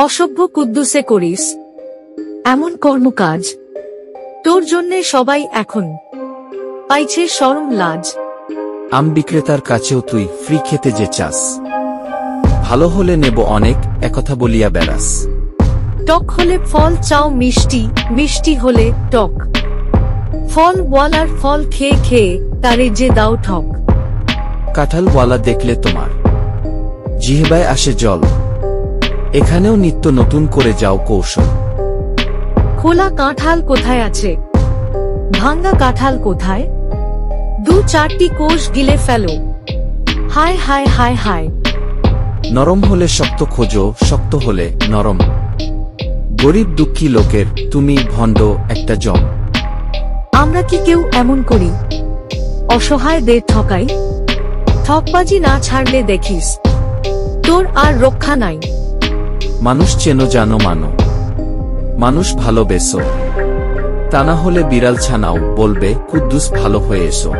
অসভ্য কুদ্দুসে করিস এমন কর্মকাজ, তোর জন্যে সবাই এখন পাইছে শরম লাজ। আম বিক্রেতার কাছেও তুই ফ্রি খেতে যে চাস, ভালো হলে নেব অনেক একথা বলিয়া বেড়াস। টক হলে ফল চাও মিষ্টি, মিষ্টি হলে টক, ফলওয়ালার ফল খেয়ে খেয়ে তারে যে দাও ঠক। কাঁঠালওয়ালা দেখলে তোমার জিহ্বায় আসে জল, এখানেও নিত্য নতুন করে যাও কৌশল। খোলা কাঁঠাল কোথায় আছে, ভাঙ্গা কাঁঠাল কোথায়, দু চারটি কোষ গিলে ফেলো, হায় হায় হায় হায়। নরম হলে শক্ত খোঁজো, শক্ত হলে নরম, গরিব দুঃখী লোকের তুমি ভণ্ড একটা জম। আমরা কি কেউ এমন করি, অসহায়দের ঠকাই? ঠকবাজি না ছাড়লে দেখিস তোর আর রক্ষা নাই। মানুষ চেনো জানো মানো, মানুষ ভালোবেসো, তা না হলে বিড়াল ছানাও বলবে কুদ্দুস ভালো হয়ে এসো।